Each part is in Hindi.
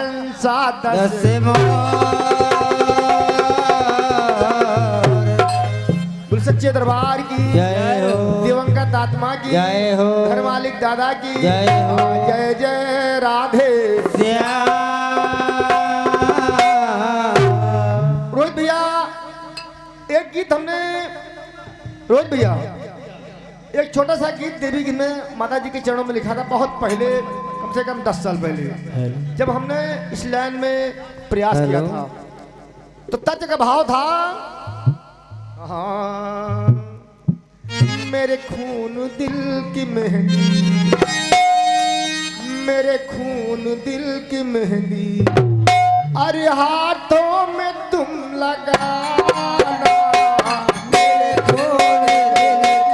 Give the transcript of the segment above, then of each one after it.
हंसा दस बोल सच्चे दरबार की जय हो, दिवंगत आत्मा की जय हो, घर मालिक दादा की जय हो, जय जय राधे श्याम। रोहित भैया एक गीत हमने रोहित भैया एक छोटा सा गीत देवी गीत में माता जी के चरणों में लिखा था बहुत पहले, कम से कम 10 साल पहले जब हमने इस लाइन में प्रयास किया था। तो तत्व का भाव था हाँ, मेरे खून दिल की मेहंदी, मेरे खून दिल की मेहंदी, अरे हाथों में तुम लगाना, मेरे खून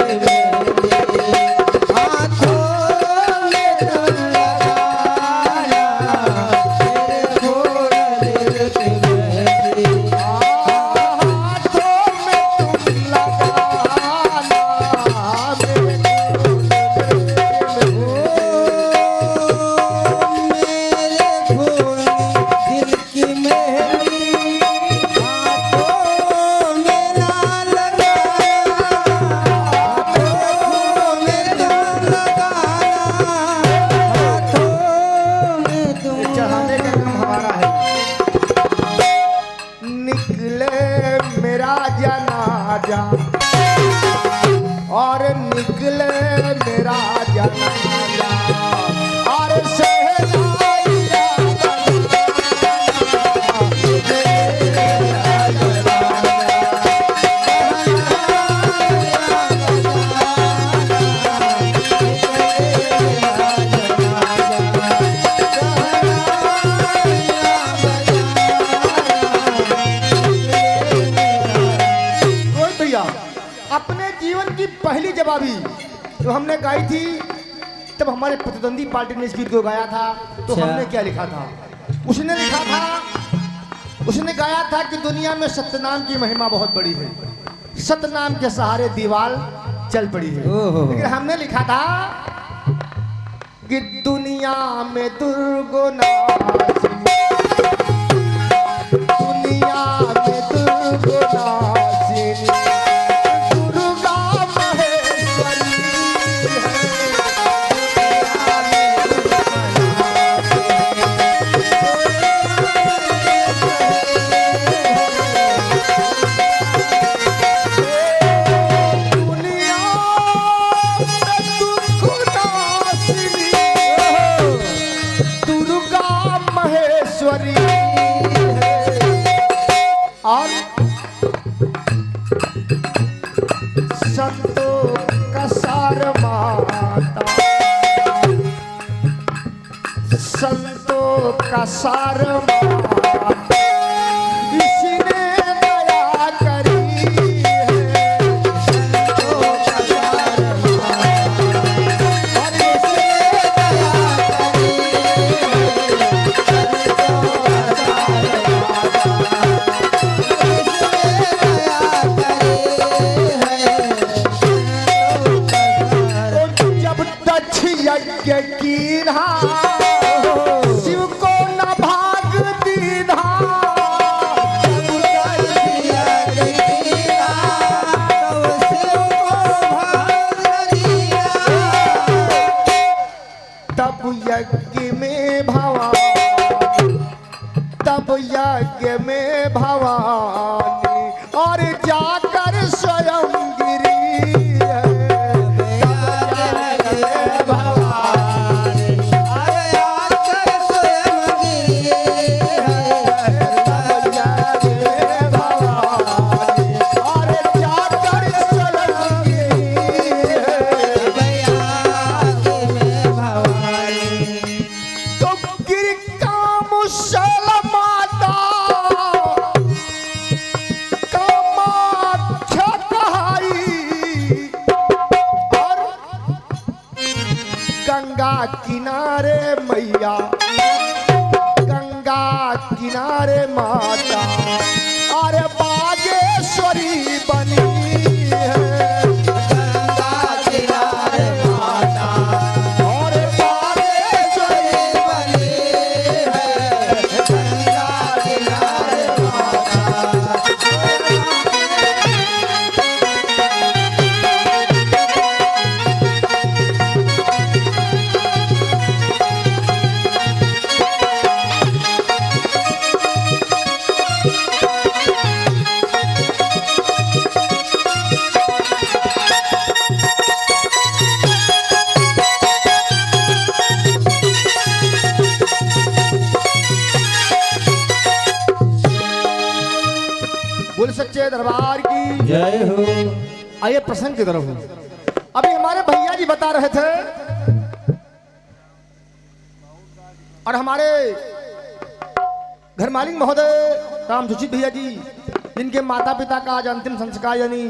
दिल की मेहंदी, हाथों में तुम लगाना, मेरे खून दिल की मेहंदी, हाथों में तुम लगाना, मेरे खून दिल की मेहंदी, चढ़ाने का काम हमारा है। निकले मेरा जनाजा और निकले मेरा जनाजा और सहनाइया रोहित भैया अपने जीवन की पहली जवाबी जो हमने गाई थी तब हमारे प्रतिद्वंदी पार्टी ने इस गीत को गाया था। तो अच्छा। हमने क्या लिखा था? उसने लिखा था, उसने गाया था कि दुनिया में सत्यनाम की महिमा बहुत बड़ी है, सत्यनाम के सहारे दीवार चल पड़ी है। ओहो। लेकिन हमने लिखा था कि दुनिया में दुर्गुनासिनी, दुनिया में दुर्गुनासिनी, दुर्गा महेश्वरी दुनिया में दुर्गुनासिनी, दुर्गा महेश्वरी है। और संतों का सार माता, संतों का सार माता, इसने दया करी है। संतों का सार माता, और इसने दया करी है। संतों का सार माता, जब दक्ष यज्ञ कीन्हा शिव को न भाग दीन्हा, तब यज्ञ में भवानी, तब यज्ञ में भवानी और जाकर स्वयं गिरी है। तब यज्ञ में भवानी और जाकर स्वयं गिरी है। तब यज्ञ में भवानी और जाकर स्वयं गिरी है। तो गिर का मुसल माता, कामाख्या कहाई, और गंगा किनारे मैया, गंगा किनारे माता, और बागेश्वरी बनी है। गंगा किनारे माता और बागेश्वरी बनी है। सच्चे दरबार की जय हो। आइए प्रसंग की तरफ हो। अभी हमारे भैया जी बता रहे थे और हमारे घर मालिक महोदय राम सुचित भैया जी, जिनके माता पिता का आज अंतिम संस्कार यानी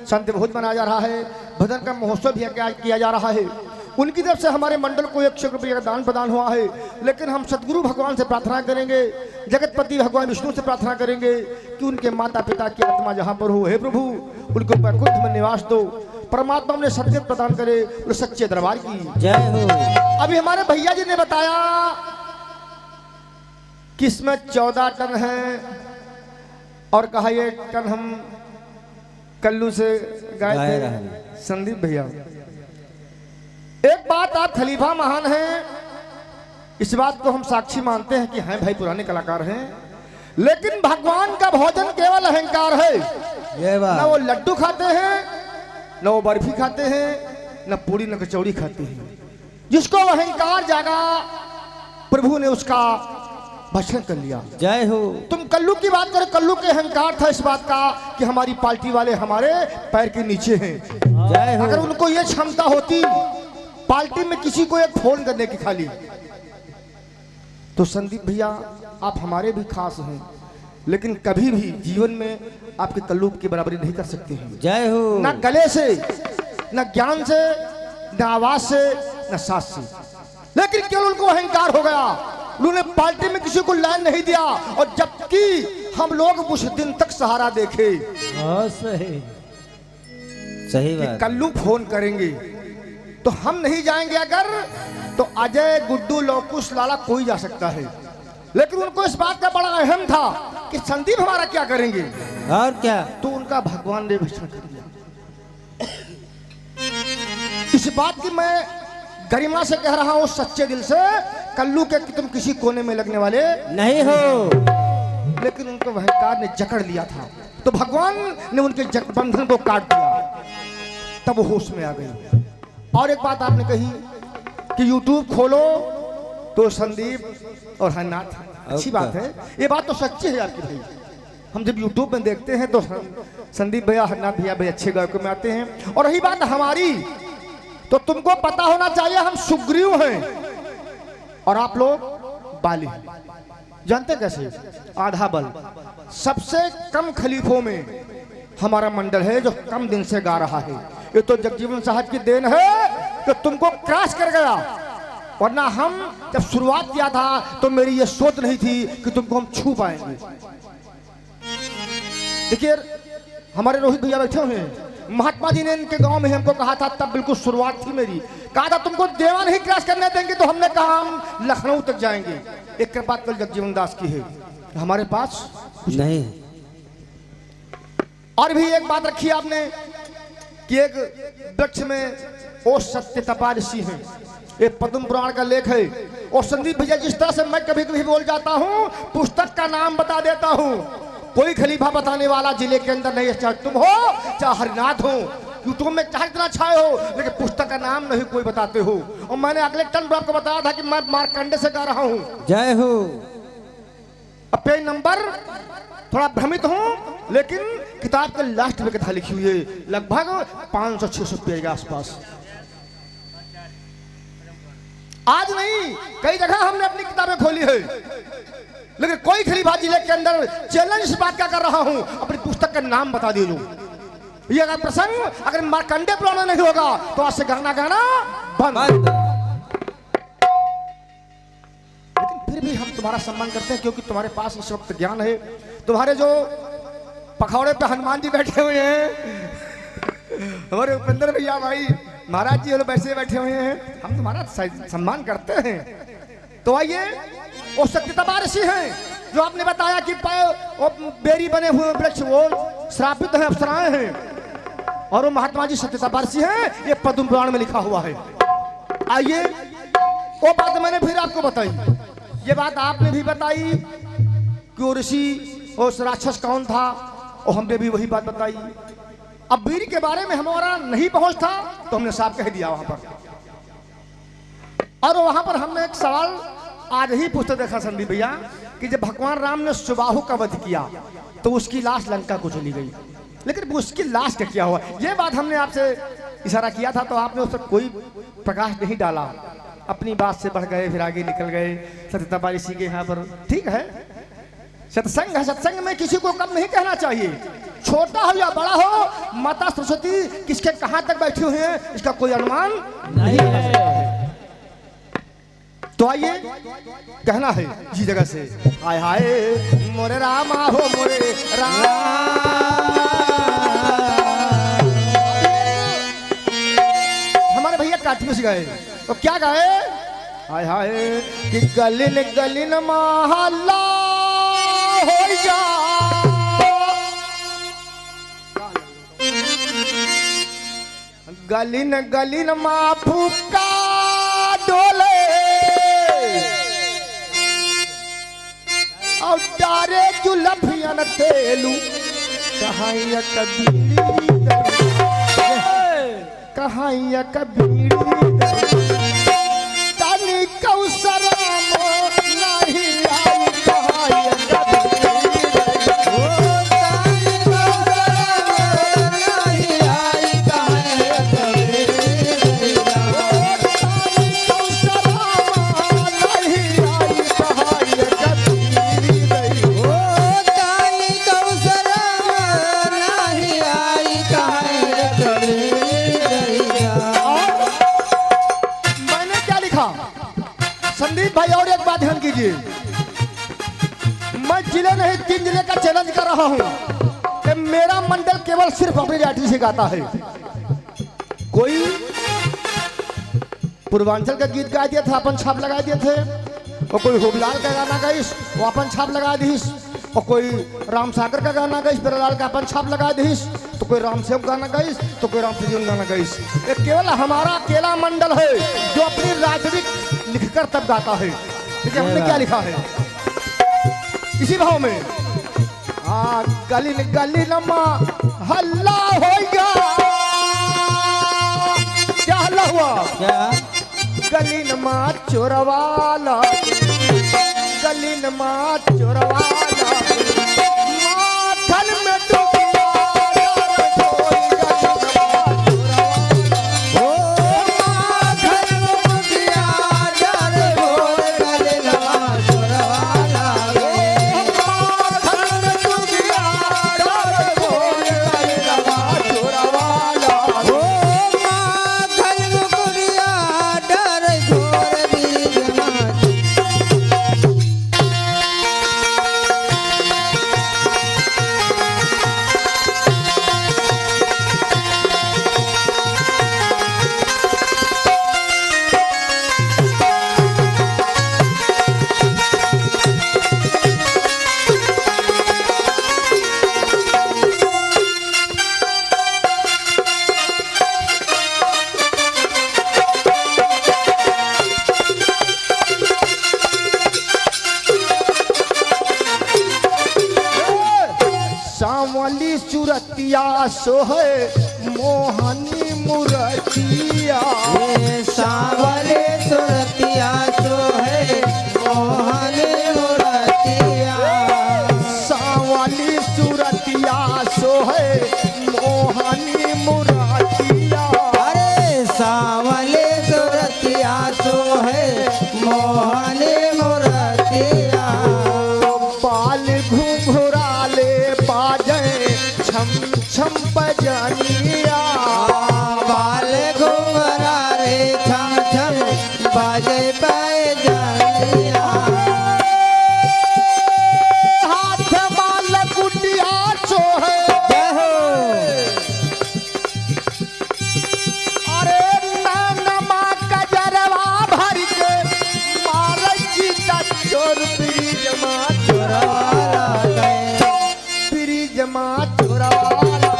संत भोज मनाया जा रहा है, भजन का महोत्सव भी किया जा रहा है, उनकी तरफ से हमारे मंडल को 100 रुपये का दान प्रदान हुआ है। लेकिन हम सदगुरु भगवान से प्रार्थना करेंगे, जगतपति भगवान विष्णु से प्रार्थना करेंगे कि उनके माता पिता की आत्मा जहाँ पर हो, हे प्रभु उनको वैकुंठ में निवास दो, परमात्मा उन्हें सद्गति प्रदान करे, और सच्चे दरबार की जय हो। अभी हमारे भैया जी ने बताया कि इसमें 14 टन है और कहा ये टन हम कल्लू से गाए थे संदीप भैया। एक बात, आप खलीफा महान हैं, इस बात को हम साक्षी मानते हैं कि हैं भाई पुराने कलाकार हैं, लेकिन भगवान का भोजन केवल अहंकार है। ये बात ना वो लड्डू खाते हैं, न वो बर्फी खाते हैं, न पूरी न कचौड़ी खाते हैं। जिसको अहंकार जागा प्रभु ने उसका भक्षण कर लिया। जय हो। तुम कल्लू की बात करो, कल्लू के अहंकार था इस बात का कि हमारी पार्टी वाले हमारे पैर के नीचे हैं। जय हो। अगर उनको ये क्षमता होती पार्टी में किसी को एक फोन करने की खाली, तो संदीप भैया आप हमारे भी खास हैं, लेकिन कभी भी जीवन में आपके कल्लू की बराबरी नहीं कर सकते हैं। जय हो। न गले से, न ज्ञान से, न आवाज से, न सांस से, लेकिन केवल उनको अहंकार हो गया। उन्होंने पार्टी में किसी को लाइन नहीं दिया, और जबकि हम लोग उस दिन तक सहारा देखे। सही सही बात। कल्लू फोन करेंगे तो हम नहीं जाएंगे, अगर तो अजय गुड्डू लौकुश लाला कोई जा सकता है, लेकिन उनको इस बात का बड़ा अहम था कि संदीप हमारा क्या करेंगे, और क्या, तो उनका भगवान ने भक्षण कर दिया। इस बात की मैं गरिमा से कह रहा हूं सच्चे दिल से, कल्लू के कि तुम किसी कोने में लगने वाले नहीं हो, लेकिन उनको अहंकार ने जकड़ लिया था, तो भगवान ने उनके बंधन को काट दिया, तब वो होश में आ गई। और एक बात आपने कही कि YouTube खोलो तो संदीप और हरनाथ, अच्छी बात है, ये बात तो सच्ची है आपकी भाई। हम जब YouTube में देखते हैं तो संदीप भैया, हरनाथ भैया भाई अच्छे गायकों में आते हैं। और रही बात हमारी, तो तुमको पता होना चाहिए हम सुग्रीव हैं और आप लोग बाली हैं। जानते कैसे? आधा बल। सबसे कम खलीफों में हमारा मंडल है जो कम दिन से गा रहा है। ये तो जगजीवन साहब की देन है कि तुमको क्रॉस कर गया, वरना हम जब शुरुआत किया था तो मेरी ये सोच नहीं थी कि तुमको हम छू पाएंगे। देखिए हमारे रोहित भैया बैठे हुए हैं, महात्मा जी ने इनके गांव में हमको कहा था, तब बिल्कुल शुरुआत थी मेरी, कहा था तुमको देवा नहीं क्रॉस करने देंगे, तो हमने कहा हम लखनऊ तक जाएंगे। एक कृपा कल जगजीवन दास की है, हमारे पास नहीं। और भी एक बात रखी आपने कि एक वृक्ष में ओ सत्य तपस्वी हैं, ये पद्म पुराण का लेख है। और संदीप भैया जिस तरह से मैं कभी कभी बोल जाता हूँ, पुस्तक का नाम बता देता हूँ, कोई खलीफा बताने वाला जिले के अंदर नहीं, चाहे तुम हो चाहे हरिनाथ हो, यूट्यूब में चाहे इतना छाए हो, लेकिन पुस्तक का नाम नहीं कोई बताते हो। और मैंने अगले टन आपको बताया था कि मैं मार्कंडे से गा रहा हूँ। जय हो। अब पेज नंबर थोड़ा भ्रमित हूँ, लेकिन किताब के लास्ट में कथा लिखी हुई है, लगभग 500-600 पेज के आसपास। आज नहीं, कई जगह हमने अपनी किताबें खोली है, लेकिन कोई खलीफा जिले के अंदर चैलेंज इस बात का कर रहा हूं, अपनी पुस्तक का नाम बता दीजिए। ये अगर प्रसंग अगर मार्कंडे पुराना नहीं होगा तो आज से गाना गाना बंद। लेकिन फिर भी हम तुम्हारा सम्मान करते हैं, क्योंकि तुम्हारे पास इस वक्त ज्ञान है। तुम्हारे जो पखौड़े पे हनुमान जी बैठे हुए हैं, हमारे उपेंद्र भैया भाई महाराज जी लोग वैसे बैठे हुए हैं, हम तुम्हारा सम्मान करते हैं। तो आइए, वो सत्यता ऋषि हैं जो आपने बताया कि बेरी बने हुए वृक्ष वो श्रापित हैं, अप्सराएं हैं, और वो महात्मा जी सत्यता ऋषि हैं, ये पद्म पुराण में लिखा हुआ है। आइए, वो बात मैंने फिर आपको बताई, ये बात आपने भी बताई कि वो ऋषि और राक्षस कौन था, और हमने भी वही बात बताई। अब वीर के बारे में हमारा नहीं पहुंच था तो हमने साफ कह दिया वहां पर। और वहां पर हमने एक सवाल आज ही पूछते देखा संदीप भैया कि जब भगवान राम ने सुबाहु का वध किया तो उसकी लाश लंका को चली गई, लेकिन उसकी लाश का क्या हुआ, ये बात हमने आपसे इशारा किया था तो आपने उस पर कोई प्रकाश नहीं डाला, अपनी बात से बढ़ गए, फिर आगे निकल गए। सत्यता ऋषि के यहाँ पर ठीक है, सत्संग है, सत्संग में किसी को कम नहीं कहना चाहिए, छोटा हो या बड़ा हो। माता सरस्वती किसके कहां तक बैठी हुई हैं इसका कोई अनुमान नहीं है। तो आइए कहना है जी जगह से, हाय हाय मोरे रामा हो मोरे राम। हमारे भैया काठी से गए तो क्या गाए, हाय हाय कि गलिन गलिन महल्ला हो जा, गलिन गलिन माफू का डोले और डारे जुलफियन तेलू, कहाइया कबीरी कहाइया कबीरी तानी कौसराम नहीं आई, कहाइया कबीरी ओ तानी कौसराम नहीं आई, कहाइया कबीरी ओ तानी कौसराम नहीं आई, कहाइया कबीरी ओ तानी कौसराम नहीं आई, कहाइया कबीरी। मैंने क्या लिखा संदीप भाई, और एक बात ध्यान कीजिए, मैं जिले नहीं 3 जिले का चैलेंज कर रहा हूं कि मेरा मंडल केवल सिर्फ अपनी जाति से गाता है। कोई पूर्वांचल का गीत गा दिया था, अपन छाप लगा दिए थे, और कोई होबलाल का गाना गाइस वो अपन छाप लगा दीस, और कोई राम सागर का गाना गाइस बिरलाल का अपन छाप लगा दीस, तो कोई राम सेवक गाना गाइस तो कोई राम सुजीवन गाना गाइस। ये केवल हमारा अकेला मंडल है जो अपनी राजनीति लिखकर तब गाता है। देखिए हमने क्या लिखा है इसी भाव में, गलिन गलिन माँ हल्ला हो गया, क्या हल्ला हुआ, क्या गलिन माँ चोरवाला, गलिन माँ चोरवाला, माथल में डूबिया यार कोई, गलिन माँ चोरवाला, ओ माथल में डूबिया यार कोई, गलिन माँ चोरवाला, ओ माथल में डूबिया यार कोई। सांवली सुरतिया सोहे मोहनी मुरतिया, सांवले सुरतिया सोहे मोहनी मुरतिया, सांवली सुरतिया सोहे मोहनी मुरतिया, अरे सांवले सुरतिया सोहे मोहनी मुरतिया, बाल घुंघराले बाजे छम छम बजनिया, बाल घुंघरा रे छम छम बाजे बजनिया, हाथ माल कुटिया सोहे, जय हो अरे नानमा कजरवा भर के मार जीता चोर ब्रिज माँ चोरवाला गए, ब्रिज माँ चोरवाला,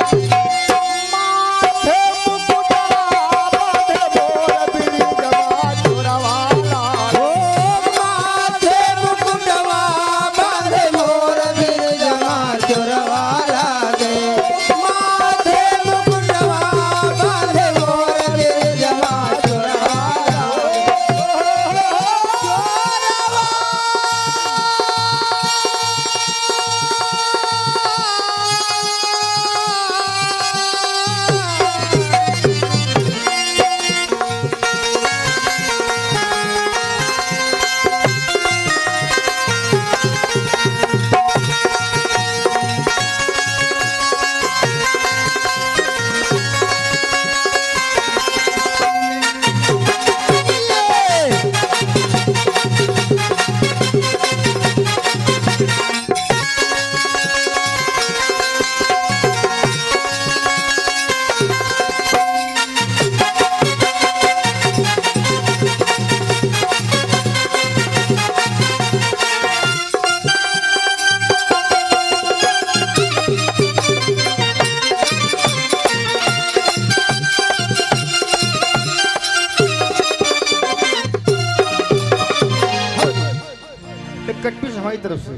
हमारी तरफ से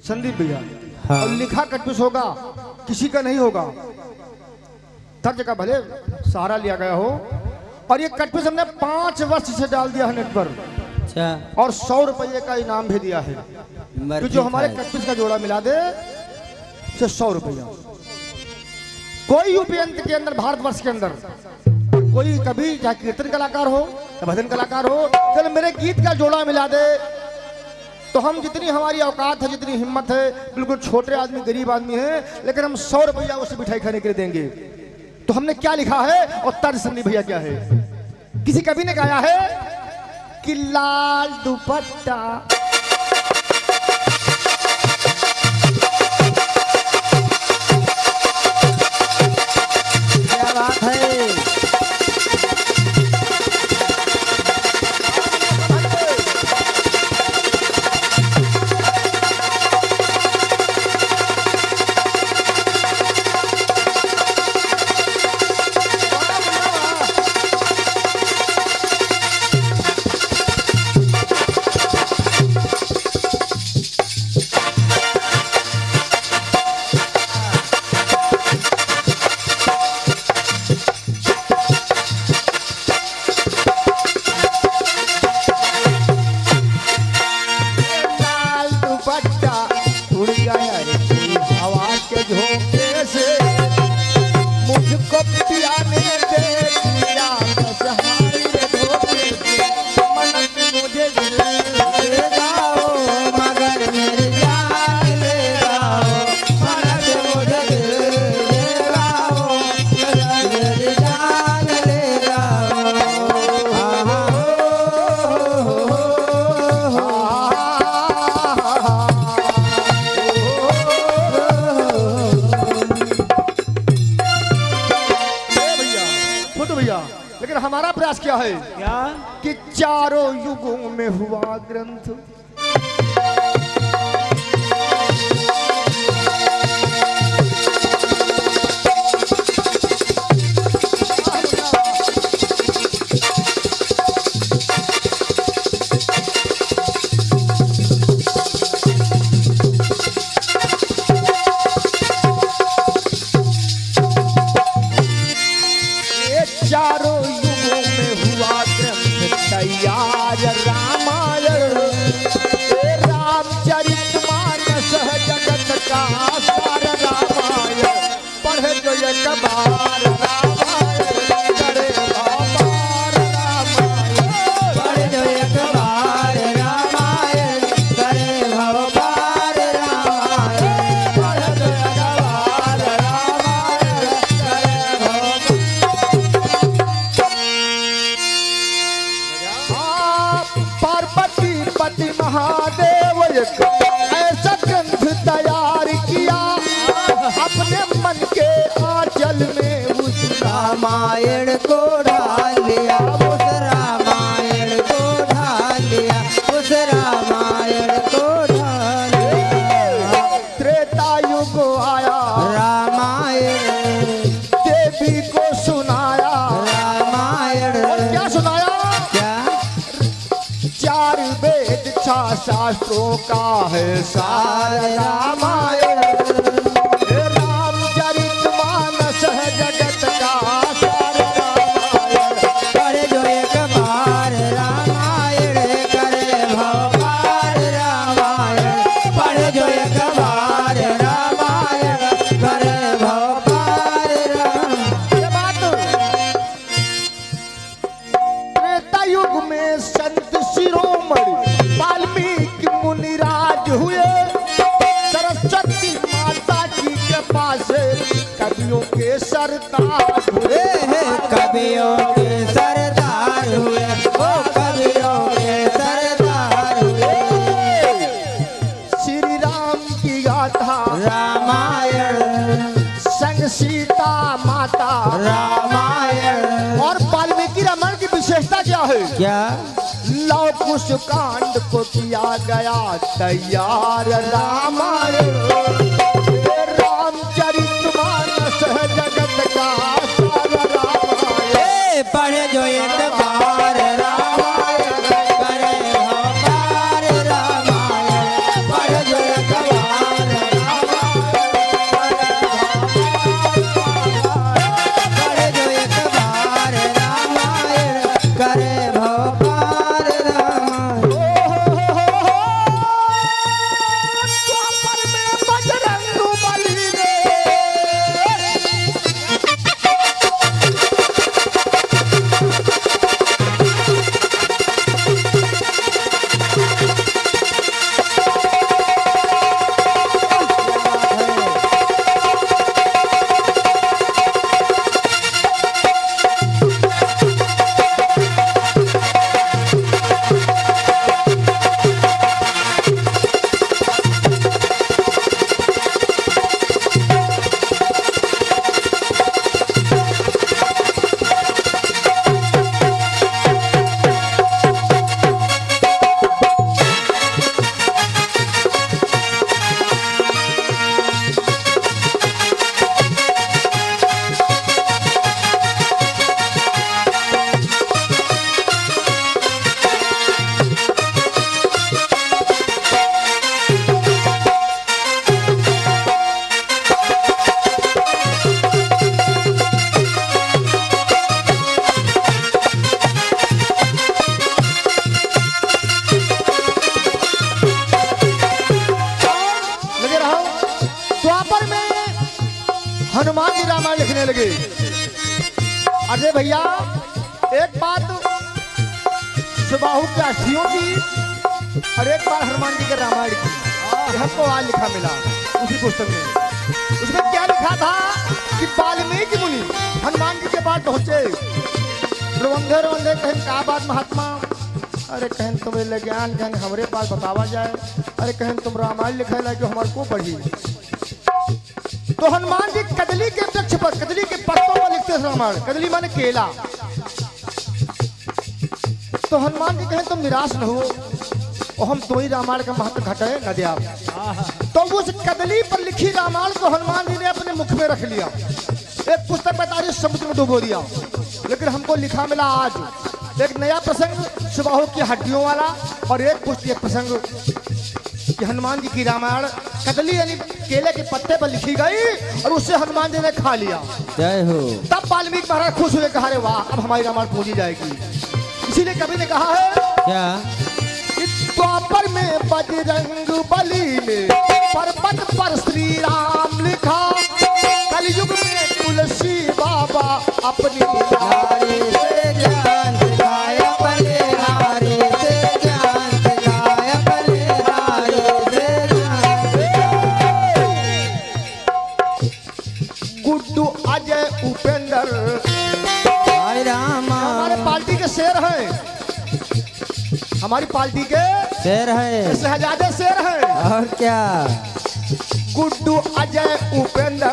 संदीप भैया। हाँ। और लिखा कटपिस होगा, किसी का नहीं होगा। हर जगह भले सहारा लिया गया हो। और ये कटपिस हमने 5 वर्ष से डाल दिया है नेट पर, अच्छा और 100 रुपये का इनाम भी दिया है कि जो हमारे कटपिस का जोड़ा मिला दे से 100 रुपया। कोई यूपी के अंदर, भारतवर्ष के अंदर कोई कभी चाहे कीर्तन कलाकार हो या भजन कलाकार हो, चल मेरे गीत का जोड़ा मिला दे, तो हम जितनी हमारी औकात है, जितनी हिम्मत है, बिल्कुल छोटे आदमी, गरीब आदमी है, लेकिन हम 100 रुपया उसे मिठाई खाने के लिए देंगे। तो हमने क्या लिखा है और तर्ज संदीप भैया क्या है? किसी कवि ने गाया है कि लाल दुपट्टा क्या बात है। मुझको पियाने दे दिया सहारे धोखे मनक मुझे ले जाओ मगर मेरी जान ले जाओ, मनक मुझे ले जाओ, मगर मेरी जान ले जाओ। आहा भैया। लेकिन हमारा प्रयास क्या है क्या कि चारों युगों में हुआ ग्रंथ चारों युगों में हुआ ग्रंथ तैयार रामायण, रामचरितमानस जगत का सार रामायण, पढ़े जो एक बार रामायण करे अपार रामायण, पढ़ जो एक बार रामायण करे भवपार रामायण, पढ़ जो एक बार रामायण करे पार्वती पति महादेव एक ऐसा ग्रंथ तैयार किया, अपने मन के आंचल में उस रामायण को ढाल लिया, उस रामायण को ढाल लिया, उस रामायण को ढाल लिया। त्रेता युग आया, रामायण देवी को सुनाया, रामायण और क्या सुनाया? क्या 4 वेद 6 शास्त्रों का है सार रामायण, रामचरितमानस है जगत का सार रामायण, पढ़े जो एक बार रामायण करे भवपार रामायण, पढ़े जो एक बार रामायण करे भवपार रामायण। ये बात त्रेता युग में संत शिरोमणि वाल्मीकि मुनिराज हुए, सरस्वती माता की कृपा से कवियों के सरदार हुए, कवियों के सरदार हुए, ओ कवियों के सरदार हुए। श्री राम की गाथा रामायण संग सीता माता, रामायण और वाल्मीकि रामायण की विशेषता क्या है? क्या लव कुश कांड को किया गया तैयार रामायण, रामचरितमानस है जगत का सार रामायण, पढ़े जो एक बार रामायण करे भवपार रामायण, हनुमान जी रामायण लिखने लगे। अरे भैया एक बात सुबाहु की अस्थियों की और एक बार हनुमान जी के रामायण की ये हमको आज लिखा मिला उसी पुस्तक में। उसमें क्या लिखा था कि वाल्मीकि मुनि हनुमान जी के पास पहुंचे। रोंदे रोंदे कहें का बात महात्मा? अरे कहें तुम्हें ले ज्ञान कहन हमारे पास बतावा जाए। अरे कहें तुम रामायण लिखे ला जो हमारे को पढ़ी। तो हनुमान जी कदली के वृक्ष पर कदली के पत्तों पर लिखते थे रामायण। कदली माने केला। तो हनुमान जी कहें तुम निराश न हो और हम तो ही रामायण का महत्व घटाए न दिया। तो उस कदली पर लिखी रामायण को हनुमान जी ने अपने मुख में रख लिया। एक पुस्तक बता रही समुद्र में डुबो दिया। लेकिन हमको लिखा मिला आज एक नया प्रसंग सुबाहु की हड्डियों वाला और एक पुस्तक प्रसंग कि हनुमान जी की रामायण कदली यानी केले के पत्ते पर लिखी गई और उससे हनुमान जी ने खा लिया। जय हो। तब वाल्मीकि महाराज खुश हुए, कहा रे वाह अब हमारी रामायण पूजी जाएगी। इसीलिए कवि ने कहा है क्या? द्वापर में बजरंग बली में पर्वत पर श्री राम लिखा। कलयुग में तुलसी बाबा अपनी नारी से ज्ञान सिखाए, अपने नारी से ज्ञान सिखाए, अपने नारी से ज्ञान सिखाए। गुड्डू अजय उपेंद्र हाय रामा। हमारे पार्टी के शेर हैं। हमारी पार्टी के शेर है शहजादे शेर हैं। और क्या? गुड्डू अजय उपेंद्र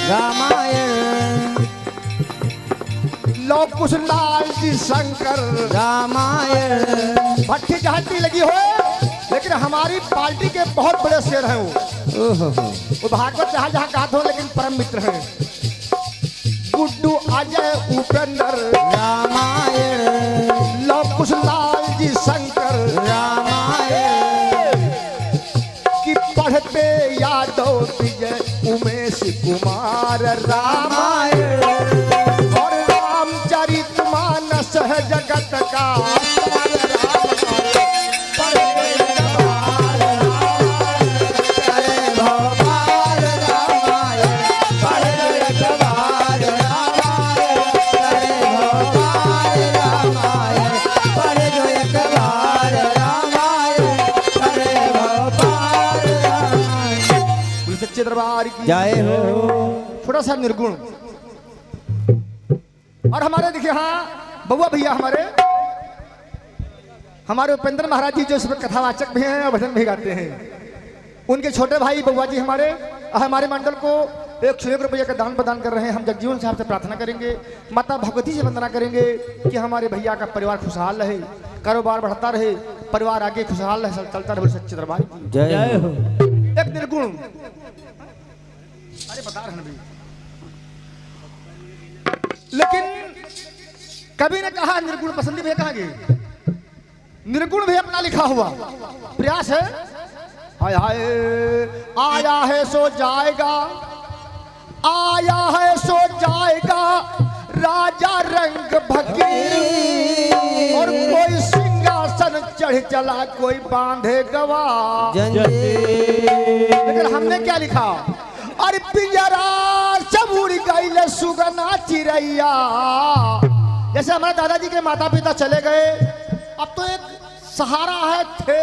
रामायण लौ कुश लाल जी शंकर रामायण। भट्टी जहटी लगी हो लेकिन हमारी पार्टी के बहुत बड़े शेर हैं वो भागवत जहाँ जहाँ गात हो लेकिन परम मित्र हैं। गुड्डू अजय उपेंद्र रामायण लौ कुश लाल जी शंकर रामायण की पढ़ते यादव विजय उमेश कुमार रामायण और रामचरितमानस है जगत का दरबार की जय हो। थोड़ा सा निर्गुण और हमारे देखिए हाँ बउआ भैया हमारे उपेंद्र महाराज जी जो इसमें कथावाचक भी हैं और भजन भी गाते हैं। उनके छोटे भाई बउआ जी हमारे मंडल को 101 रुपये का दान प्रदान कर रहे हैं। हम जगजीवन साहब से प्रार्थना करेंगे, माता भगवती से वंदना करेंगे कि हमारे भैया का परिवार खुशहाल रहे, कारोबार बढ़ता रहे, परिवार आगे खुशहाल रहे, चलता रहे। सच्चे दरबार की जय हो। एक निर्गुण अरे बता रहे हैं लेकिन कवि ने कहा निर्गुण पसंदी भी कहा गई। निर्गुण भी अपना लिखा हुआ प्रयास है। हाय हाय आया है सो जाएगा, आया है सो जाएगा राजा रंग फकीर और कोई सिंहासन चढ़ चला कोई बांधे गवा। लेकिन हमने क्या लिखा? अरे पिंजरा सब उड़ गई सुगना चिड़ैया। जैसे हमारे दादाजी के माता पिता चले गए, अब तो एक सहारा है थे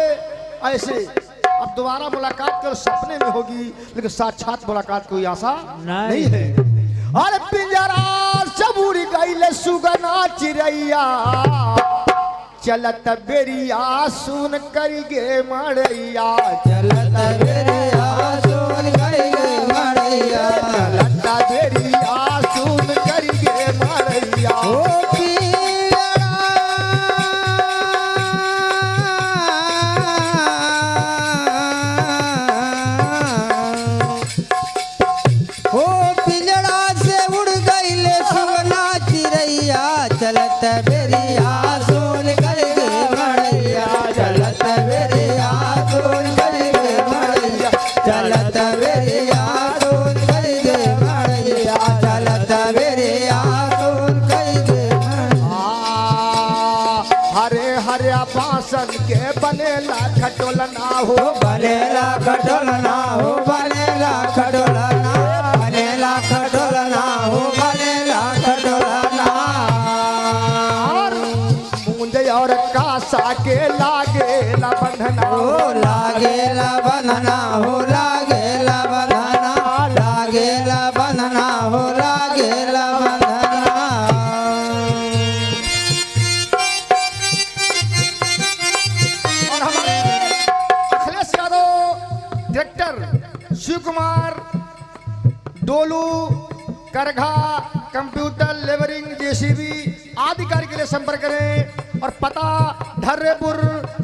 ऐसे, अब दोबारा मुलाकात कर सपने में होगी लेकिन साक्षात मुलाकात कोई आशा नहीं है। अरे पिंजरा सब उड़ गई सुगना चिड़ैया चलत बेरिया सुन करिगे मड़ैया। चलत बेरिया सुन करिगे मड़ैया। चलत बेरिया सुन करिगे मड़ैया। चलत बेरिया सुन करिगे मड़ैया। चलत बेरिया सुन करिगे मड़ैया। चलत बेरिया सुन करिगे मड़ैया। चलत बेरिया सुन करिगे मड़ैया। हरे हरे बासन के बनेला खटोलना हो, बनेला खटोलना हो, बनेला खटोलना, बनेला खटोलना। डायरेक्टर शिव कुमार डोलू करघा कंप्यूटर लेबरिंग जेसीबी आदि कार्य के लिए संपर्क करें। और पता धर्रेपुर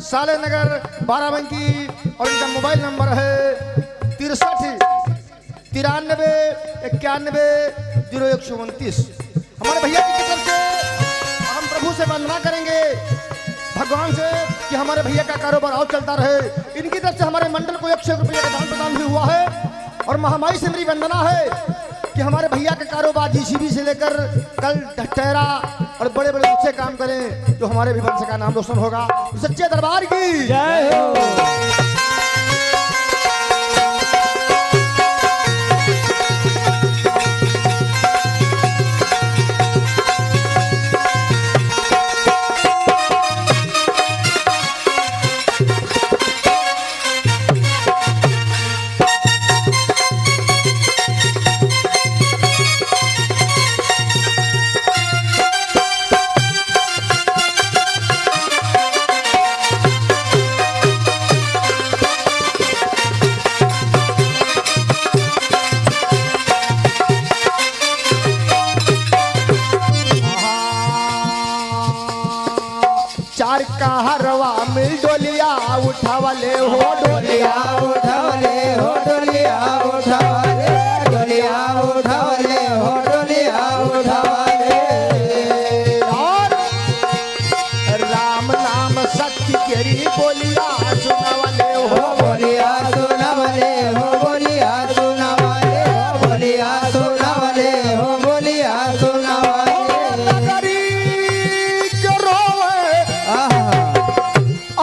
साले नगर बाराबंकी और इनका मोबाइल नंबर है 63 93 91 0129। हमारे भैया जी की तरफ से हम प्रभु से वंदना करेंगे भगवान से कि हमारे भैया का कारोबार और चलता रहे। इनकी तरफ से हमारे मंडल को 100 रुपये का दान प्रदान भी हुआ है। और महामाई से मेरी वंदना है कि हमारे भैया का कारोबार जीसीबी से लेकर कल टहरा और बड़े बड़े अच्छे काम करें जो हमारे भी वंश का नाम रोशन होगा। सच्चे दरबार की जय हो। चार कहरवा मिल डोलिया उठावले हो डोलिया उठावले हो डोलिया उठावले डोलिया उठावले हो डोलिया उठावले। और राम नाम सत्य केरी बोलिया सुनावले हो बोलिया सुनावले हो बोलिया सुनावले हो बोलिया सुनावले हो बोलिया सुनावले। नगरी को रोवे आहा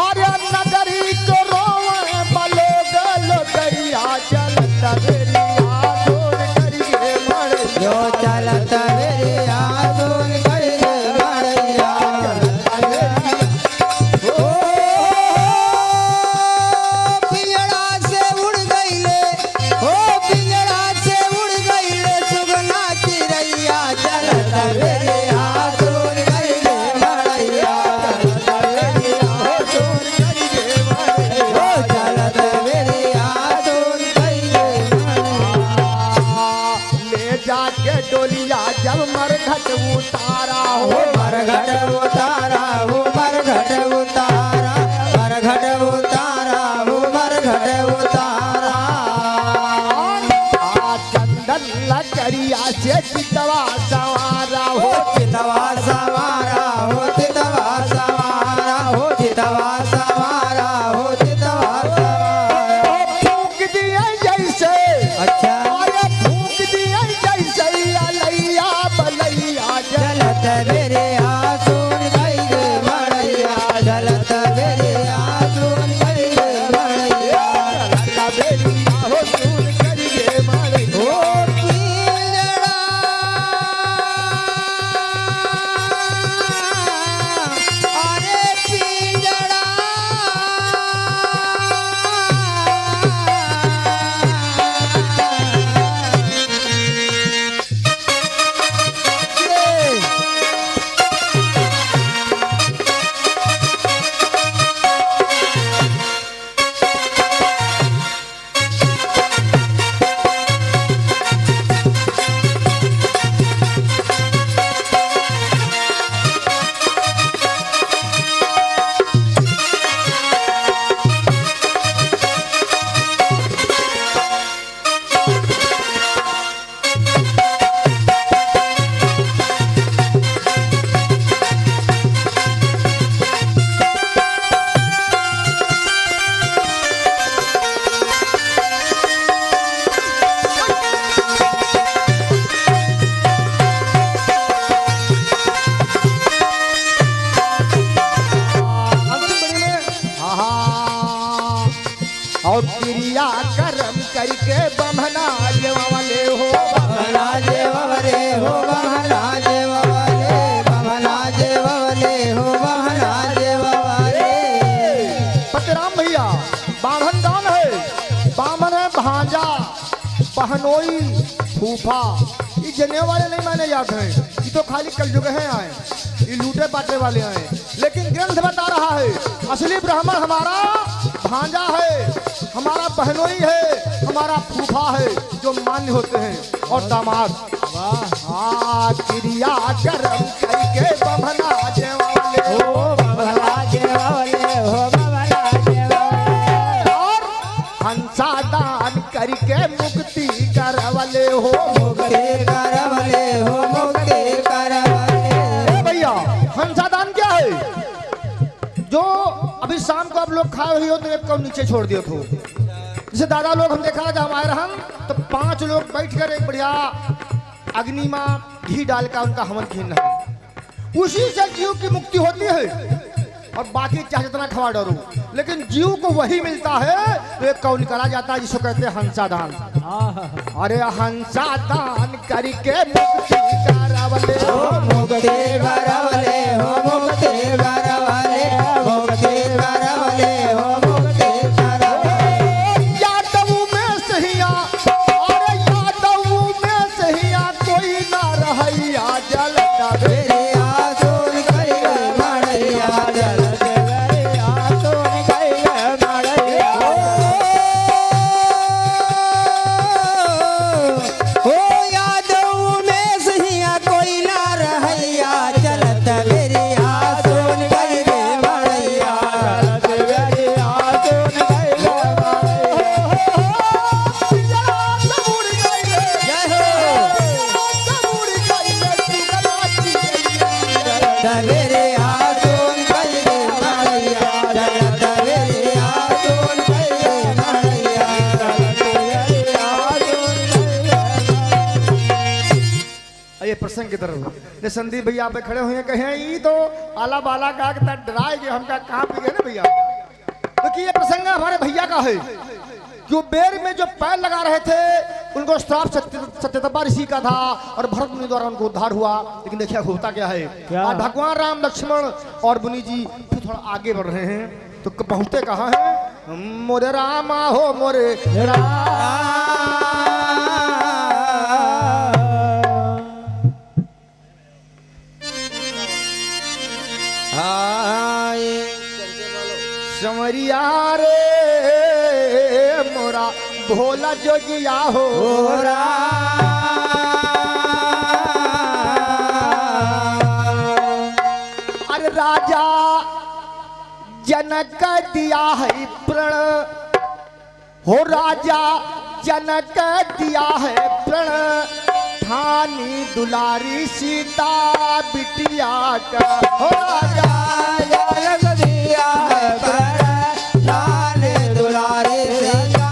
और नगरी को रोवे बलोग लोगैया चलत बेरिया दूर करिए मर जो चलत बेरिया सुन कर मड़ैया ओ पिंजड़ा से उड़ गईले ओ पिंजड़ा से उड़ गईले सुगना चिड़ैया चलत बेरिया सुन कर मड़ैया ओ चलत बेरिया सुन कर ले जाके डोलिया जब मरघट उतारा हो मरघट उतारा हो मरघट उतारा मरघट उतारा हो मरघट उतारा। चंदन लकड़िया से चितवा सवारा हो चितवा सवारा हो चितवा सवारा हो चितवा सवारा हो चितवा सवारा। फूक दिए जैसे अच्छा अरे फूक दिए जैसे अलैया बलैया चलत मेरे आसुन गई मड़ैया चलत मेरे आसुन गई मड़ैया बेरिया हो सुन करिए मारे ओ पिंजड़ा अरे पिंजड़ा और क्रिया कर्म करके बमना वाले हो महाराज ववले हो महाराज ववले महाराज ववले हो महाराज ववले। पतराम भैया बामन दान है बामन है भांजा पहनोई फूफा ये जने वाले नहीं माने जाते हैं। ये तो खाली कलयुग हैं आए ये लूटे पाटे वाले आए। लेकिन ग्रंथ बता रहा है असली ब्राह्मण हमारा भांजा है, हमारा बहनोई है, हमारा फूफा है, जो मान्य होते हैं। और दामाद हाँ क्रिया कर्म करके बभना जेवाले हो बभला जेवाले हो बभला जेवाले और हंसा दान करके मुक्ति करवले हो। मुक्ति करवले हो मुक्ति करवले। भैया हंसा दान क्या है? जो अभी शाम को आप लोग खाए हुए हो तो एक को नीचे छोड़ दियो तो जैसे दादा लोग हम देखा जब आए हम तो 5 लोग बैठकर एक बढ़िया अग्नि में घी डाल कर उनका हवन खीन है। उसी से जीव की मुक्ति होती है और बाकी चाहे जितना खवा डरो, लेकिन जीव को वही मिलता है तो एक कौन करा जाता है जिसको कहते हैं हंसा दान। अरे हंसा दान करके मुक्ति करवले हो मुक्ति करवले हो मुक्ति करवले मुक्ति करवले हो मुक्ति करवले। यादव में सहिया अरे यादव में सहिया कोई ना रहैया जलता मेरे आसुन कइया मड़ैया जलत मेरे आसुन कइया मड़ैया। ओ यादव में सहिया कोई ना रहैया चलत मेरे आसुन कइया मड़ैया चलत मेरे आसुन कइया मड़ैया। जय हो मेरे आसुन कइया मड़ैया चलत मेरे आसुन कइया मड़ैया चलत मेरे आसुन कइया। ये प्रसंग की तरफ ने संदीप भैया पे खड़े हुए हैं, कहे ई तो आला बाला का डराए गए हमका कहाँ पे गए ना भैया। क्योंकि ये प्रसंग हमारे भैया का है जो बेर में जो पैर लगा रहे थे उनको श्राप सत्यतपा ऋषि का था और भरत मुनि द्वारा उनको उद्धार हुआ। लेकिन देखिए होता क्या है, आज भगवान राम लक्ष्मण और मुनि जी फिर थोड़ा आगे बढ़ रहे हैं तो पहुंचते कहाँ हैं? मोरे रामा हो मोरे समरिया रे मोरा भोला जोगिया हो अरे राजा जनक दिया है प्रण हो राजा जनक दिया है प्रण ठानी दुलारी सीता बिटिया का हो राजा जनक दिया है प्रण ठानी दुलारी सीता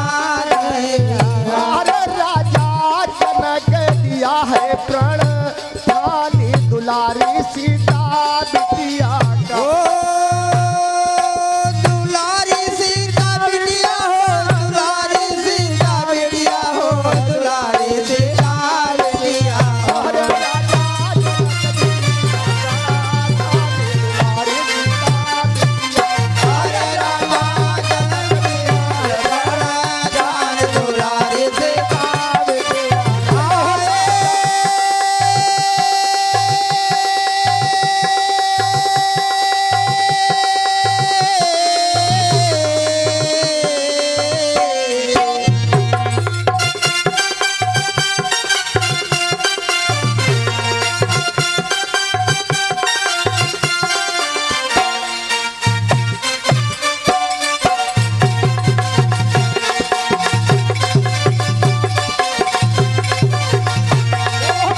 अरे राजा जनक दिया है प्रण ठानी दुलारी सीता बिटिया का दुलारी सीता बिटिया हो दुलारी सीता बिटिया हो दुलारी सीता बिटिया अरे राजा अरे राजा जनक दिया प्राण दुलारी सीता बिटिया।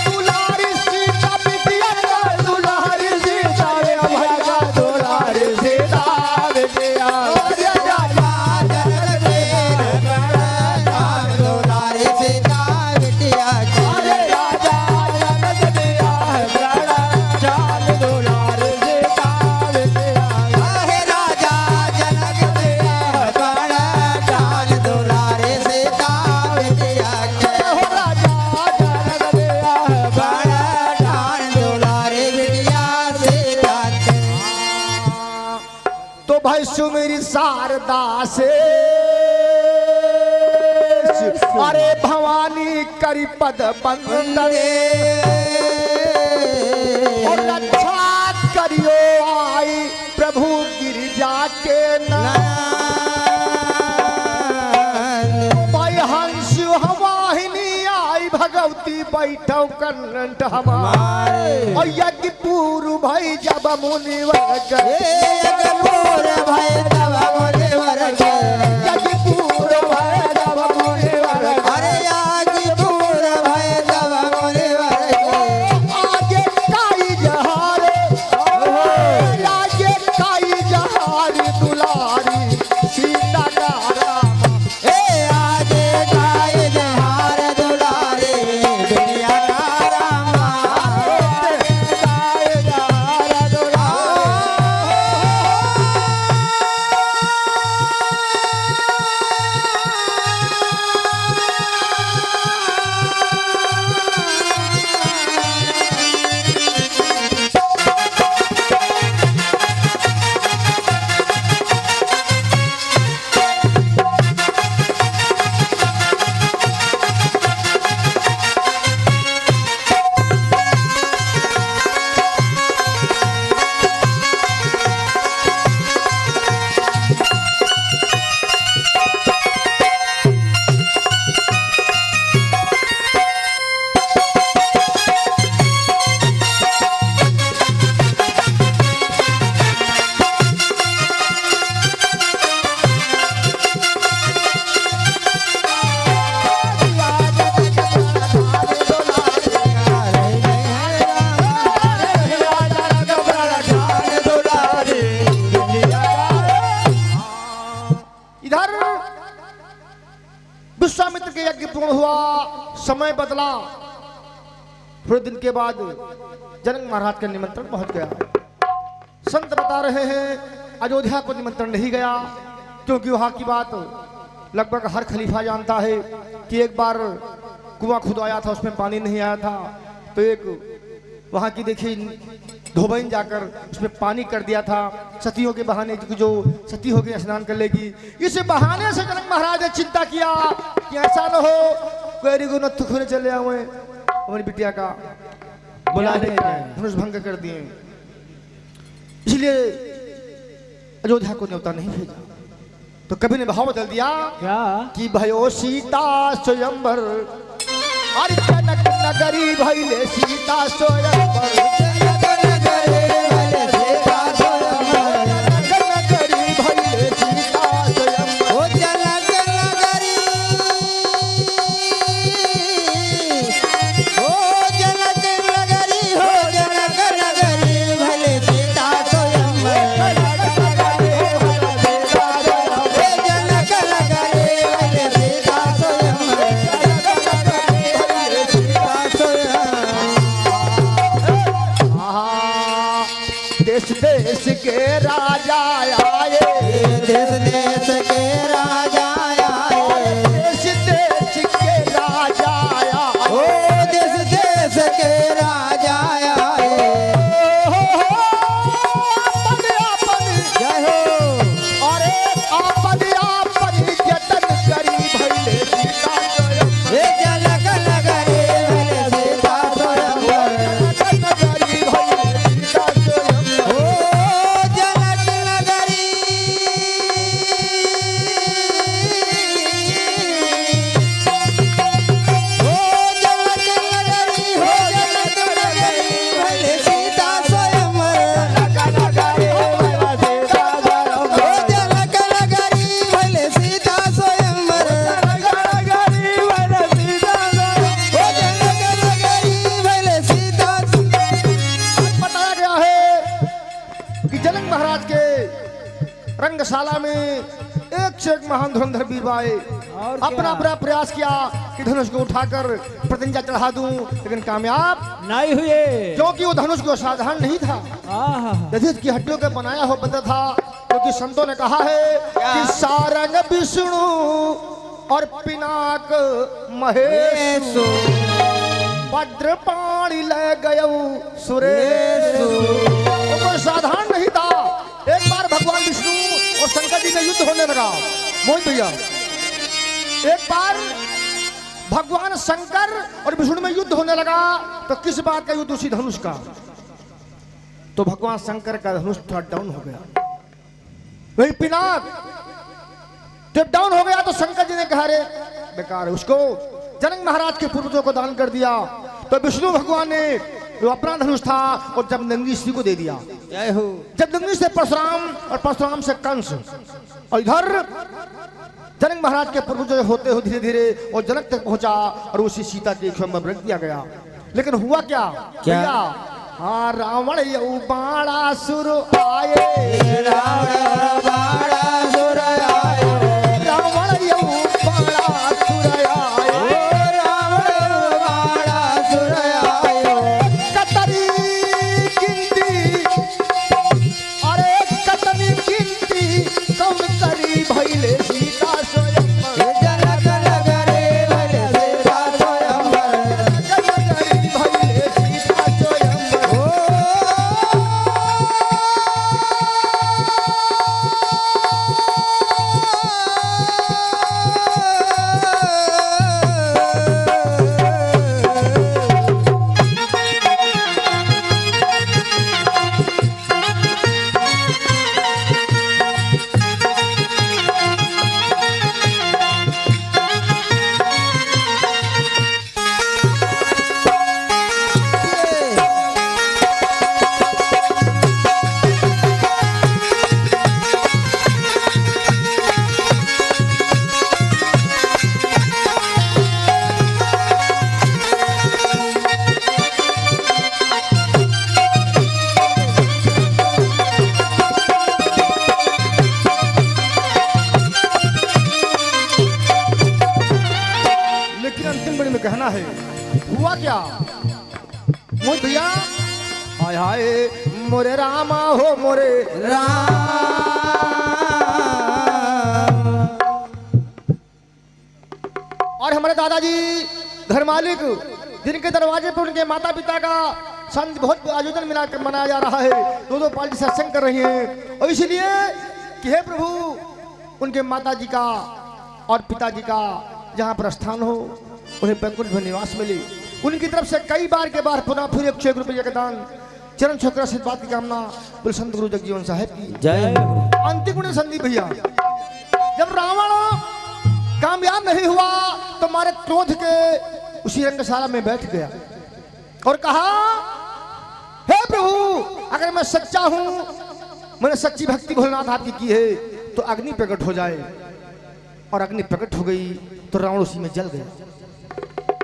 दुलारी सीता बिटिया का दुलारी सीता रे भैया दुलारी सीता बिटिया अरे राजा जनक दिया प्राण दुलारी सीता बिटिया। अरे राजा जनक दिया है प्राण ठान दुलारी सीता बिटिया आहे राजा जनक दिया प्राण ठान दुलारी सीता बिटिया। हो राजा जनक दिया है प्राण ठान दुलारी बिटिया सीता। तो भाई सुमेरी शारदा से अरे भवानी करी पद बंदन और रक्षा करियो आई प्रभु गिरिजा के नाम आई बैठो कंठ हमारे और यज्ञ पूर्व भाई जब मुनिवर के पूर भय तब मुनिवर के यज्ञ पूर्व भाई जब मुनिवर के अरे यागी पूर भय तब मुनिवर के आगे काई जहारे आगे काई जहारी दुलारी सीता का राम ए आगे गाय जहार दुलारे दुनिया का रामा काई जहारा दुलारी इधर विश्वामित्र के यज्ञ पूर्ण हुआ, समय बदला। थोड़े दिन के बाद जनक महाराज का निमंत्रण पहुंच गया। संत बता रहे हैं अयोध्या को निमंत्रण नहीं गया, क्योंकि वहां की बात लगभग हर खलीफा जानता है कि एक बार कुआं खुदवाया था, उसमें पानी नहीं आया था, तो एक वहां की देखिए धोबन जाकर उसमें पानी कर दिया था, सतियों के बहाने, जो सती होगी स्नान कर लेगी। इस बहाने से जनक महाराज ने चिंता किया कि ऐसा न हो कोई गुनत्थ खुले चले आए हमारी बिटिया का बुला ले धनुष भंग कर दिए, इसलिए अयोध्या को न्योता नहीं भेजा। तो कवि ने भाव बदल दिया क्या कि भयो सीता स्वयंवर, अरे जनक नगरी भइले सीता स्वयंवर, नगरी भइले सीता स्वयंवर। ओ जनक नगरी ओ जनक नगरी हो जनक नगरी भले सीता स्वयंवर जनक नगरी भले सीता स्वयंवर सीता स्वयंवर आहा, देश देश के राजा आए, देश देश के राजा आए देश देश के राजा आए, ओ देश देश के राजा आए आपन जय हो अरे आपन आपन जतन करी भइले सीता स्वयंवर, हे जनक नगरी भले सीता स्वयंवर नगरी भइले सीता स्वयंवर। ओ जनक नगरी ओ जनक नगरी हो जनक नगरी भले सीता स्वयंवर ओ जनक नगरी भले सीता स्वयंवर ओ जनक नगरी भले सीता बताया गया है कि जनक महाराज के रंगशाला में एक से एक महान धुरंधर वीर आए, अपना पूरा प्रयास किया कि धनुष को उठाकर प्रतिज्ञा चढ़ा दूं, लेकिन कामयाब नहीं हुए क्योंकि वो धनुष को साधारण नहीं था, दधित की हड्डियों का बनाया हुआ बंदा था। क्योंकि संतों ने कहा है कि सारंग विष्णु और पिनाक महेश भद्र पाणी ले गयो सुरेश। वो साधारण नहीं था। एक बार भगवान विष्णु और शंकर जी में युद्ध होने लगा। मोहित भैया, एक बार भगवान शंकर और विष्णु में युद्ध होने लगा, तो किस बात का युद्ध? उसी धनुष का। तो भगवान शंकर का धनुष थोड़ा डाउन हो गया, वही पिनाक जब डाउन हो गया तो शंकर जी ने कहा रे बेकार है, उसको जनक महाराज के पूर्वजों को दान कर दिया। तो विष्णु भगवान ने जो अपना धनुष था और जब नंगी श्री को दे दिया। जय हो। जब नंगी से परशुराम और परशुराम से कंस और इधर जनक महाराज के पूर्वज होते हो धीरे धीरे और जनक तक पहुंचा और उसी सीता के खेम में रख दिया गया। लेकिन हुआ क्या? क्या? हाँ, रावण यऊ बाणासुर आए, रावण बाणासुर आए, रावण यऊ बाणासुर आए, रावण बाणासुर आए, कतरी गिनती, अरे कतरी गिनती कौन करी भइले सीता स्वयं, जनक नगरे भले सीता स्वयंवर, करी भइले सीता स्वयं। लेकिन अंतिम बड़ी में कहना है, हुआ क्या? मोहित भैया, हाय हाय मोरे रामा हो मोरे, राम। और हमारे दादाजी घर मालिक जिनके दरवाजे पर उनके माता पिता का संत बहुत आयोजन मनाया जा रहा है, दो पार्टी सत्संग कर रही हैं। और इसलिए कि हे प्रभु, उनके माता जी का और पिताजी का जहाँ पर स्थान हो उन्हें बैंकुट में निवास मिले। उनकी तरफ से कई बार के बार पुनः फिर 101 रुपये का दान चरण छोकरा से बात की कामना बोल संत गुरु जगजीवन साहब की जय हो। अंतिम गुण संदीप भैया, जब रावण कामयाब नहीं हुआ तो मारे क्रोध के उसी रंगशाला में बैठ गया और कहा, हे प्रभु, अगर मैं सच्चा हूं, मैंने सच्ची भक्ति भोलेनाथ आपकी की है, तो अग्नि प्रकट हो जाए। और अग्नि प्रकट हो गई तो रावण उसी में जल गया।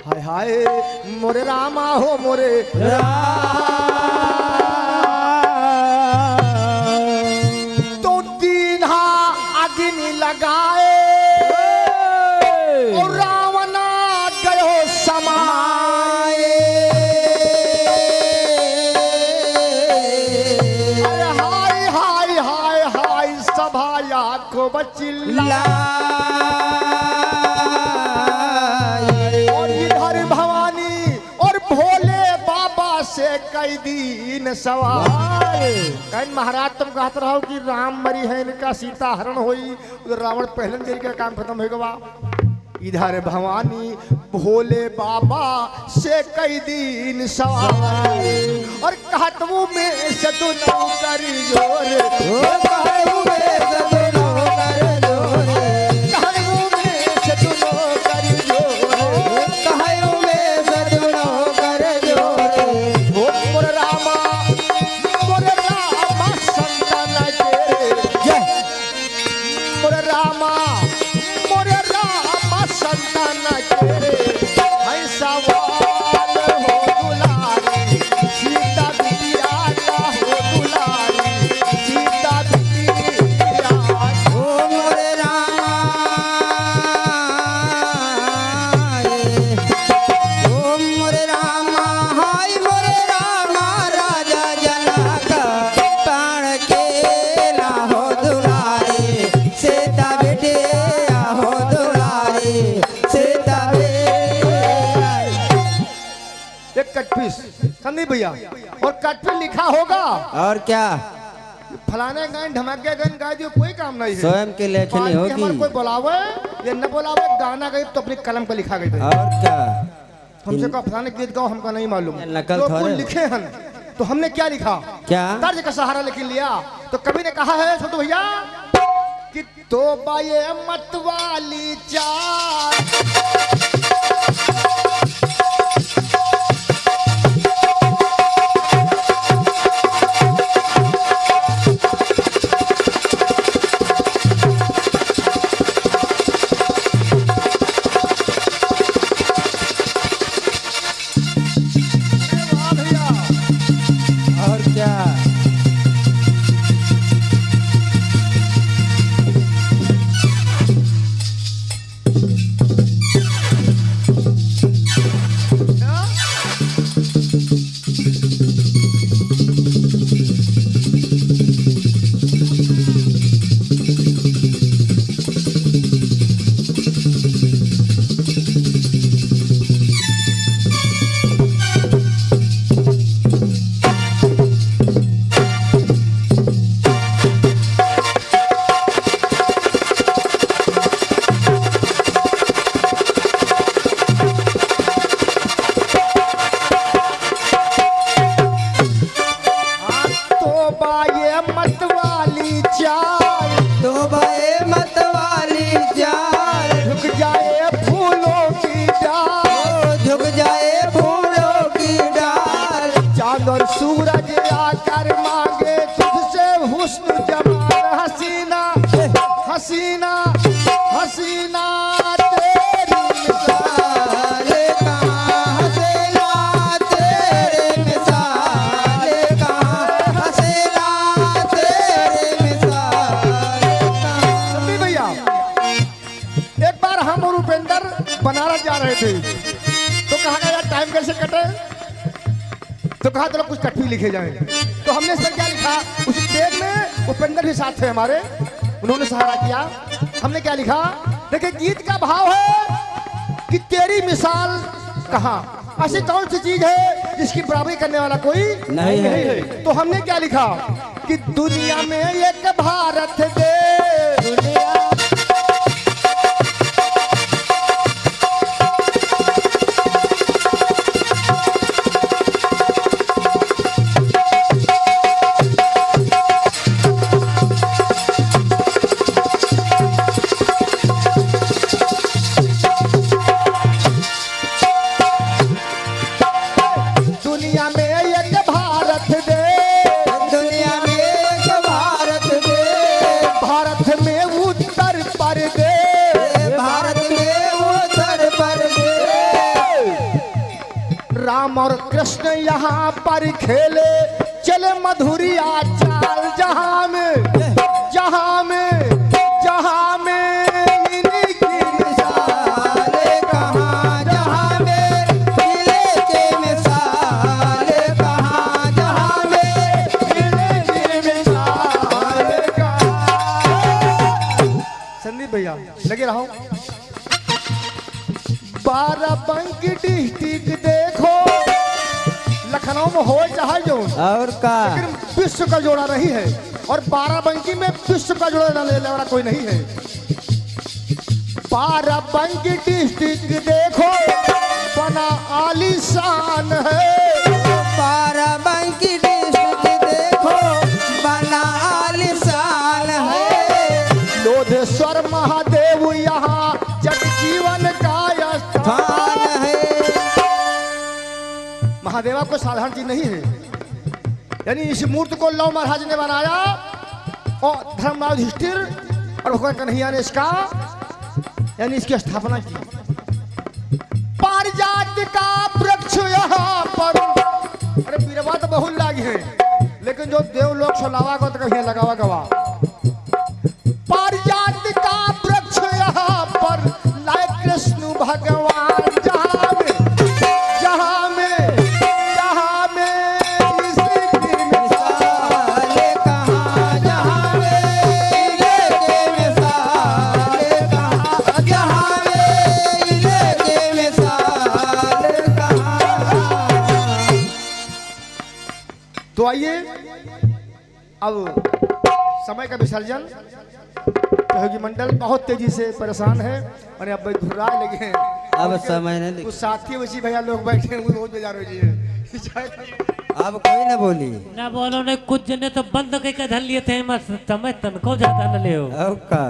हाय हाय मोरे रामा हो मोरे, तो दीन्हा अग्नि लगाए और रावणा गयो समाए। अरे हाय हाय हाय हाय सभाया को बचिल्ला, और इधर भवानी और भोले बाबा से कई दिन सवाल। कहीं महाराज तुम कहते रहो कि राम मरी है, इनका सीता हरण हुई, उधर रावण पहले देर का काम खत्म हो गया। इधर भवानी भोले बाबा से कई दिन सवाल, और कहतू में से तू नौकरी जोर, कहतू में से तू नौकरी जोर, मोर रामा संतान के, मोर रामा संतान के, है सवाल हो दुलारी, सीता बिटिया का हो दुलारी, सीता बिटिया ओ मोरे रामा, ओ मोरे रामा, हाय मोरे रामा, राजा जनक प्राण के लाहो दुलारी, सीता बिटिया हो दुलारी, सीता बिटिया। एक कटपीस संदीप भैया, और कट पे लिखा होगा और क्या? फलाने गाय ढमके गन गाय दियो, कोई काम नहीं है। स्वयं की लेखनी बाकी होगी। हमारे कोई बुलावे या न बुलावे, गाना गई तो अपनी कलम पे लिखा गई। और क्या? हमसे कहा फलाने गीत गाओ, हमको नहीं मालूम। ये नकल तो थोड़े कोई हो। लिखे हन, तो हमने क्या लिखा? क्या? तर्ज का सहारा लेकिन लिया। तो कवि ने कहा है छोटू भैया कि तो बाये मत वाली चार, थे तो कहा गया यार टाइम कैसे कटे, तो कहा चलो कुछ कठवी लिखे जाए। तो हमने इस पर क्या लिखा, उस पेज में उपेंद्र भी साथ थे हमारे, उन्होंने सहारा किया। हमने क्या लिखा, देखिए गीत का भाव है कि तेरी मिसाल कहाँ, ऐसी कौन सी चीज है जिसकी बराबरी करने वाला कोई नहीं है। तो हमने क्या लिखा कि दुनिया में एक भारत दे, दुनिया दुनिया में एक भारत दे, दुनिया में एक भारत दे, भारत में उत्तर पर दे, भारत में उत्तर पर दे। राम और कृष्ण यहाँ पर खेले चले मधुरिया चाल, जहाँ में जहाँ में जहाँ में इनकी मिसाले कहाँ, जहाँ में किले के मिसाले कहाँ, जहाँ में संदीप भैया लगे रहो। बाराबंकी डिस्ट्रिक्ट देखो, लखनऊ में हो चाहे जो, और का लेकिन विश्व का जोड़ा नहीं है, और बाराबंकी में विश्व का जोड़ा लेने वाला कोई नहीं है। बाराबंकी डिस्ट्रिक्ट देखो बना आलीशान है, बाराबंकी डिस्ट्रिक्ट देखो बना आलिशान है। लोधेश्वर महादेव यहाँ जगजीवन का स्थान स्थान है। है। महादेवा को साधारण चीज नहीं है, यानी इस मूर्ति को लव महाराज ने बनाया और धर्मराज युधिष्ठिर और भगवान कन्हैया ने इसका यानी इसकी स्थापना की। पारिजात का वृक्ष यहाँ पर, अरे बीरवा तो बहुत लागी है, लेकिन जो देवलोक सोलावा को तो कहीं लगावा गवा। पारिजात का वृक्ष यहाँ पर लाए कृष्ण भगवान, जहाँ में इसकी मिसाले कहाँ, जहाँ में किले के मिसाले कहाँ, जहाँ में किले के मिसाले कहाँ। तो आइए अब समय का विसर्जन सहयोगी मंडल बहुत तेजी से परेशान है और अब घुराए लगे हैं। अब समय नहीं कुछ साथी वैसी भैया लोग बैठे हैं, वो बहुत बेजार हो जी है। अब कोई ना बोली ना बोलो ने कुछ जने तो बंद करके धर लिए थे, मत समय तनको ज्यादा न ले हो। और का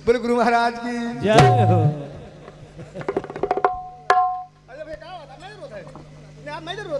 बोले गुरु महाराज की जय हो। अरे भैया क्या बात है, मैं जरूरत है, मैं जरूरत